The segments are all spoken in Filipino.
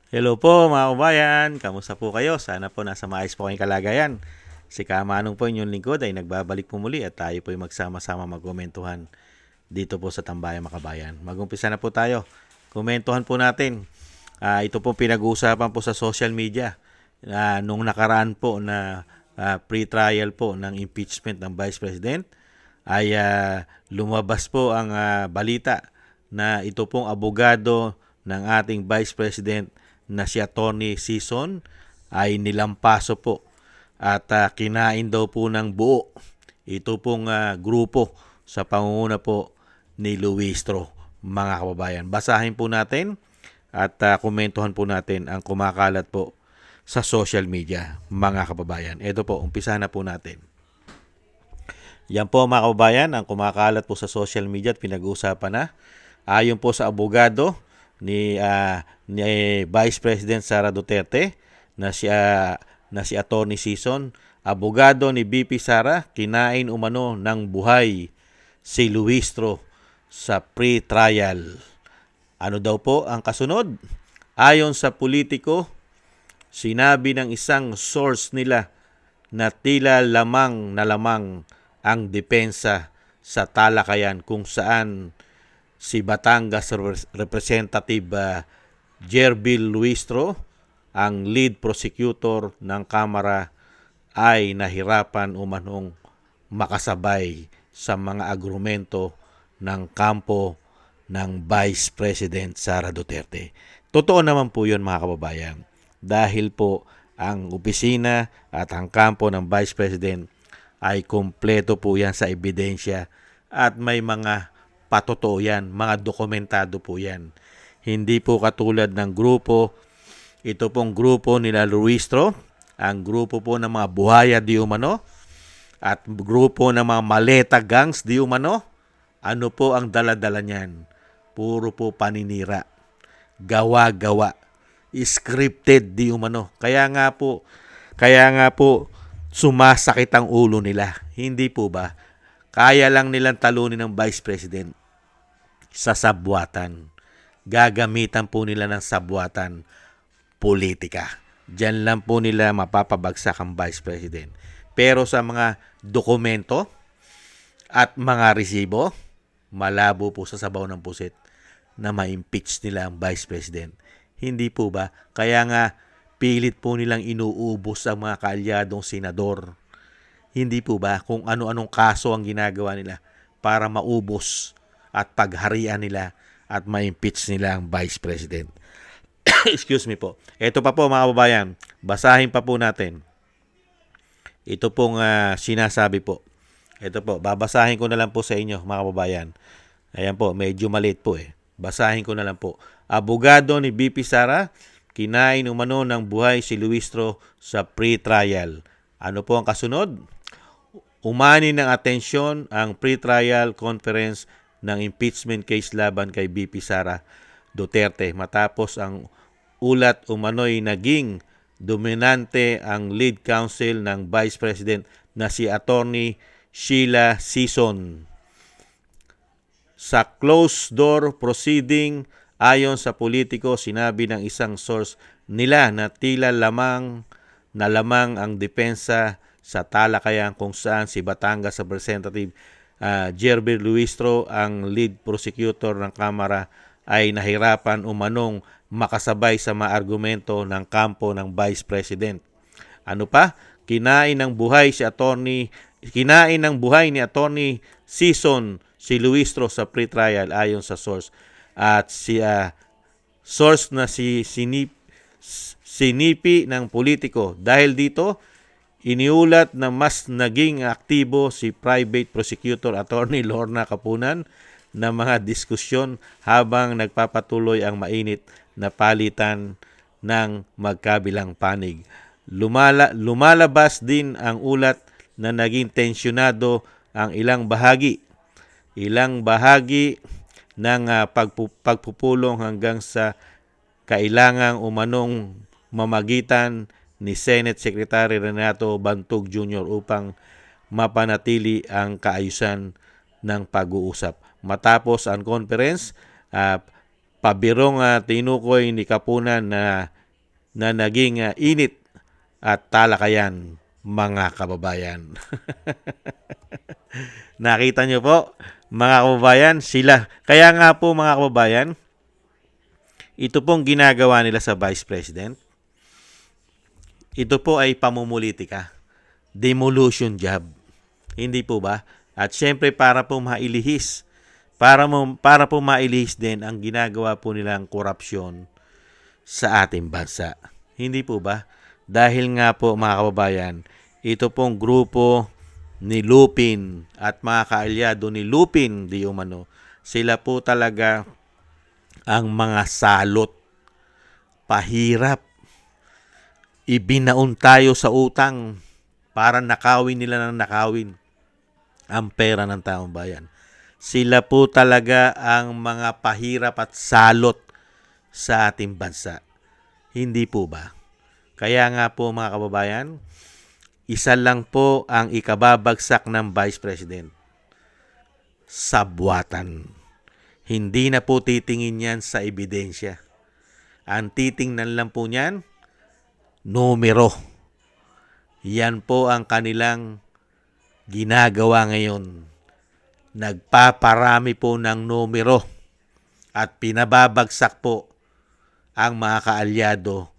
Hello po mga kabayan, kamusta po kayo? Sana po nasa maayos po kayong kalagayan. Si Kamanong po inyong lingkod ay nagbabalik po muli at tayo po ay magsama-sama magkomentuhan dito po sa Tambayan Makabayan. Magumpisa na po tayo. Komentuhan po natin. Ito po pinag-uusapan po sa social media. Nung nakaraan po na pre-trial po ng impeachment ng Vice President ay lumabas po ang balita na ito pong abogado ng ating Vice President na si Atty. Sison ay nilampaso po at kinain daw po ng buo ito pong grupo sa pangunguna po ni Luistro, mga kababayan. Basahin po natin at komentuhan po natin ang kumakalat po sa social media, mga kababayan. Ito po, umpisa na po natin. Yan po mga kababayan, ang kumakalat po sa social media at pinag-uusapan na. Ayon po sa abogado ni Vice President Sara Duterte na si Atty. Sison, abogado ni BP Sara, kinain umano ng buhay si Luistro sa pre-trial. Ano daw po ang kasunod? Ayon sa politiko, sinabi ng isang source nila na tila lamang na lamang ang depensa sa talakayan kung saan si Batangas Representative Jerbil Luistro, ang lead prosecutor ng Kamara, ay nahirapan umanong makasabay sa mga agrumento ng kampo ng Vice President Sara Duterte. Totoo naman po yun mga kababayan. Dahil po ang opisina at ang kampo ng Vice President ay kompleto po yan sa ebidensya at may mga patotoo yan, mga dokumentado po yan. Hindi po katulad ng grupo, ito pong grupo nila Luistro, ang grupo po ng mga buhaya di umano, at grupo ng mga maleta gangs di umano. Ano po ang daladala niyan? Puro po paninira, gawa-gawa, scripted di umano. Kaya nga po sumasakit ang ulo nila. Hindi po ba? Kaya lang nilang talunin ng Vice President sa sabwatan. Gagamitan po nila ng sabwatan politika. Diyan lang po nila mapapabagsak ang Vice President. Pero sa mga dokumento at mga resibo, malabo po sa sabaw ng pusit na ma-impeach nila ang Vice President. Hindi po ba? Kaya nga pilit po nilang inuubos ang mga kaalyadong senador. Hindi po ba kung ano-anong kaso ang ginagawa nila para maubos at pagharian nila at ma-impeach nila ang Vice President. Excuse me po. Ito pa po mga kababayan, basahin pa po natin. Ito pong sinasabi po. Ito po, babasahin ko na lang po sa inyo mga kababayan. Ayan po, medyo maliit po eh. Basahin ko na lang po. Abogado ni BP Sara, kinain umano ng buhay si Luistro sa pre-trial. Ano po ang kasunod? Umani ng atensyon ang pre-trial conference ng impeachment case laban kay BP Sara Duterte matapos ang ulat umano'y naging dominante ang lead counsel ng Vice President na si Atty. Sheila Sison. Sa closed-door proceeding, ayon sa politiko, sinabi ng isang source nila na tila lamang ang depensa sa talakayan kung saan si Batangas Representative Jerbil Luistro, ang lead prosecutor ng Kamara, ay nahirapan umanong makasabay sa mga argumento ng kampo ng Vice President. Ano pa? Kinain ng buhay ni Atty. Sison si Luistro sa pre-trial ayon sa source. At si source na si sinipi ng politiko. Dahil dito, iniulat na mas naging aktibo si Private Prosecutor Attorney Lorna Kapunan na mga diskusyon habang nagpapatuloy ang mainit na palitan ng magkabilang panig. Lumalabas din ang ulat na naging tensyonado ang ilang bahagi ng pagpupulong hanggang sa kailangang umanong mamagitan ni Senate Secretary Renato Bantog Jr. upang mapanatili ang kaayusan ng pag-uusap. Matapos ang conference, pabirong tinukoy ni Kapunan na na naging init at talakayan, mga kababayan. Nakita nyo po, mga kababayan, sila. Kaya nga po mga kababayan, ito pong ginagawa nila sa Vice President. Ito po ay pamumulitika. Demolition job. Hindi po ba? At syempre para po mailihis. Para po mailihis din ang ginagawa po nilang korupsyon sa ating bansa. Hindi po ba? Dahil nga po mga kababayan, ito pong grupo ni Lupin at mga kaalyado ni Lupin di umano, sila po talaga ang mga salot, pahirap, ibinaon tayo sa utang para nakawin nila ng nakawin ang pera ng taong bayan. Sila po talaga ang mga pahirap at salot sa ating bansa. Hindi po ba? Kaya nga po mga kababayan, isa lang po ang ikababagsak ng Vice President. Sabwatan. Hindi na po titingin yan sa ebidensya. Ang titingnan lang po niyan, numero. Yan po ang kanilang ginagawa ngayon. Nagpaparami po ng numero at pinababagsak po ang mga kaalyado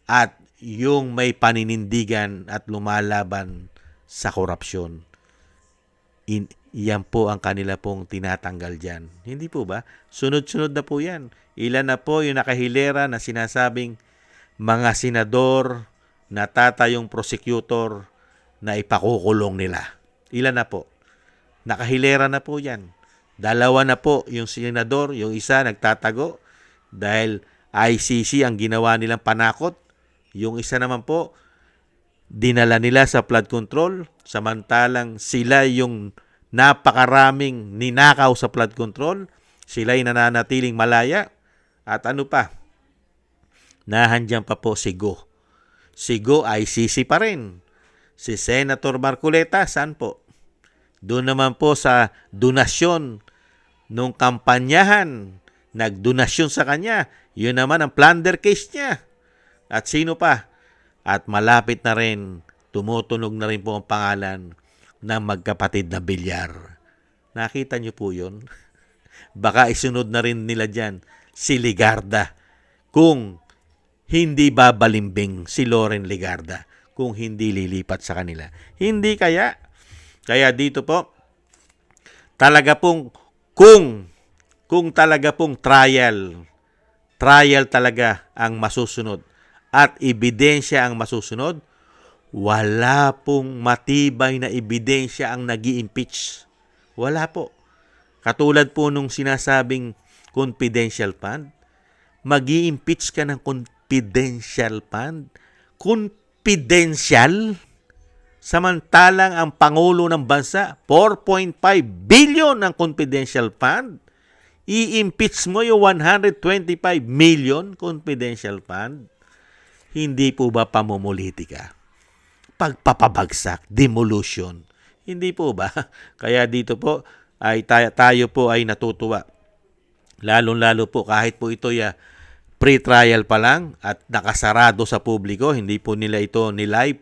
at yung may paninindigan at lumalaban sa korupsyon. Yan po ang kanila pong tinatanggal dyan. Hindi po ba? Sunod-sunod na po yan. Ilan na po yung nakahilera na sinasabing mga senador na tatayong prosecutor na ipakukulong nila. Ilan na po? Nakahilera na po yan. Dalawa na po yung senador, yung isa nagtatago dahil ICC ang ginawa nilang panakot. Yung isa naman po, dinala nila sa flood control, samantalang sila yung napakaraming ninakaw sa flood control, sila'y nananatiling malaya. At ano pa, nahandyan pa po si Go. Si Go ICC pa rin. Si Senator Marcoleta, saan po? Doon naman po sa donasyon nung kampanyahan, nagdonasyon sa kanya. Yun naman ang plunder case niya. At sino pa? At malapit na rin, tumutunog na rin po ang pangalan ng magkapatid na Bilyar. Nakita niyo po yun? Baka isunod na rin nila dyan si Ligarda. Kung hindi babalimbing si Loren Ligarda, kung hindi lilipat sa kanila. Hindi kaya? Kaya dito po, talaga pong kung talaga pong trial talaga ang masusunod at ebidensya ang masusunod, wala pong matibay na ebidensya ang nag-i-impeach. Wala po. Katulad po nung sinasabing confidential fund, mag-i-impeach ka ng confidential fund. Confidential? Samantalang ang Pangulo ng Bansa, 4.5 billion ang confidential fund. I-impeach mo yung 125 million confidential fund. Hindi po ba pamumulitika? Pagpapabagsak, demolition. Hindi po ba? Kaya dito po ay tayo po ay natutuwa. Lalong-lalo po kahit po ito pre-trial pa lang at nakasarado sa publiko, hindi po nila ito ni-live,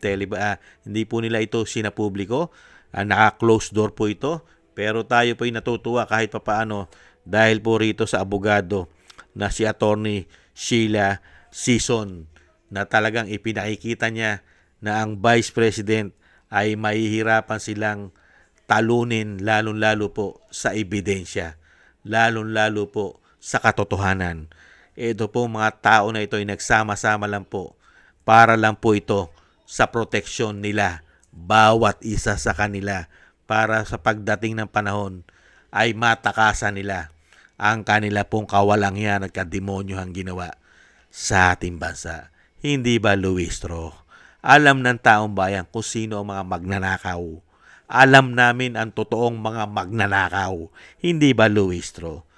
hindi po nila ito sinapubliko, naka-closed door po ito. Pero tayo po ay natutuwa kahit papaano dahil po rito sa abogado na si Attorney Sheila Sison na talagang ipinakikita niya na ang Vice President ay mahihirapan silang talunin lalong-lalo po sa ebidensya, lalong-lalo po sa katotohanan. Ito po mga tao na ito ay nagsama-sama lang po para lang po ito sa proteksyon nila, bawat isa sa kanila, para sa pagdating ng panahon ay matakasan nila ang kanila pong kawalanghyan at kademonyohang ginawa sa ating bansa. Hindi ba, Luistro? Alam ng taong bayan kung sino ang mga magnanakaw. Alam namin ang totoong mga magnanakaw. Hindi ba, Luistro?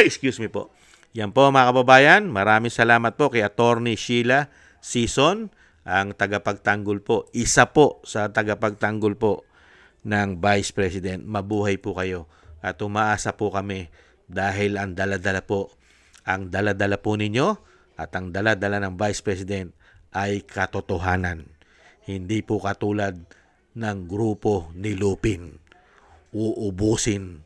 Excuse me po. Yan po mga kababayan. Maraming salamat po kay Attorney Sheila Sison, ang tagapagtanggol po. Isa po sa tagapagtanggol po ng Vice President. Mabuhay po kayo. At umaasa po kami dahil ang daladala po ninyo at ang dala-dala ng Vice President ay katotohanan. Hindi po katulad ng grupo ni Lupin. Uubusin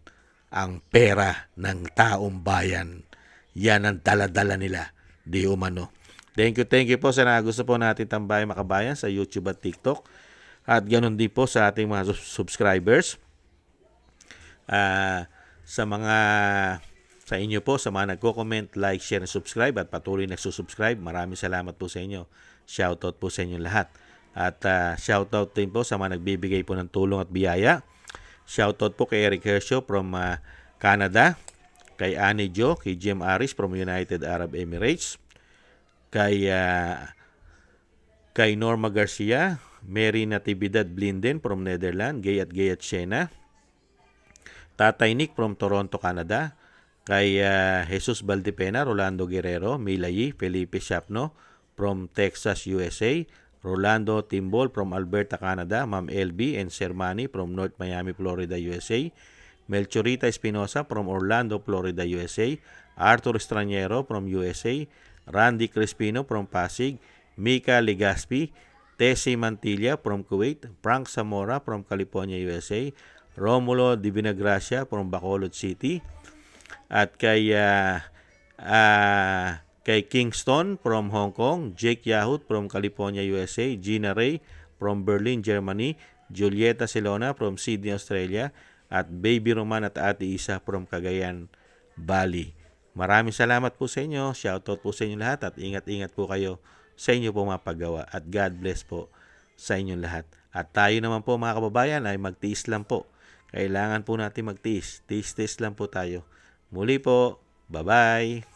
ang pera ng taong bayan. Yan ang dala-dala nila, di umano. Thank you po sa gusto po natin Tambayang Makabayan sa YouTube at TikTok. At ganoon din po sa ating mga subscribers. Sa inyo po, sa mga nagko-comment, like, share, and subscribe at patuloy nagsusubscribe, maraming salamat po sa inyo. Shoutout po sa inyo lahat. At shoutout din po sa mga nagbibigay po ng tulong at biyaya. Shoutout po kay Eric Hershaw from Canada, kay Annie Jo, kay Jim Aris from United Arab Emirates, kay Norma Garcia, Mary Natividad Blinden from Netherlands, Gay at Siena, Tatay Nick from Toronto, Canada, kay Jesus Valdepena, Rolando Guerrero, Milayi, Felipe Shapno from Texas, USA, Rolando Timbol from Alberta, Canada, Ma'am LB and Sermani from North Miami, Florida, USA, Melchorita Espinosa from Orlando, Florida, USA, Arthur Estraniero from USA, Randy Crispino from Pasig, Mika Legaspi, Tessie Mantilla from Kuwait, Frank Zamora from California, USA, Romulo Divinagracia from Bacolod City, at kay Kingston from Hong Kong, Jake Yahut from California, USA, Gina Ray from Berlin, Germany, Julieta Silona from Sydney, Australia, at Baby Roman at Ate Isa from Cagayan, Bali. Maraming salamat po sa inyo. Shoutout po sa inyo lahat at ingat-ingat po kayo sa inyo po mga paggawa at God bless po sa inyong lahat. At tayo naman po mga kababayan ay magtiis lang po. Kailangan po natin magtiis. Tiis-tiis lang po tayo. Muli po. Bye-bye.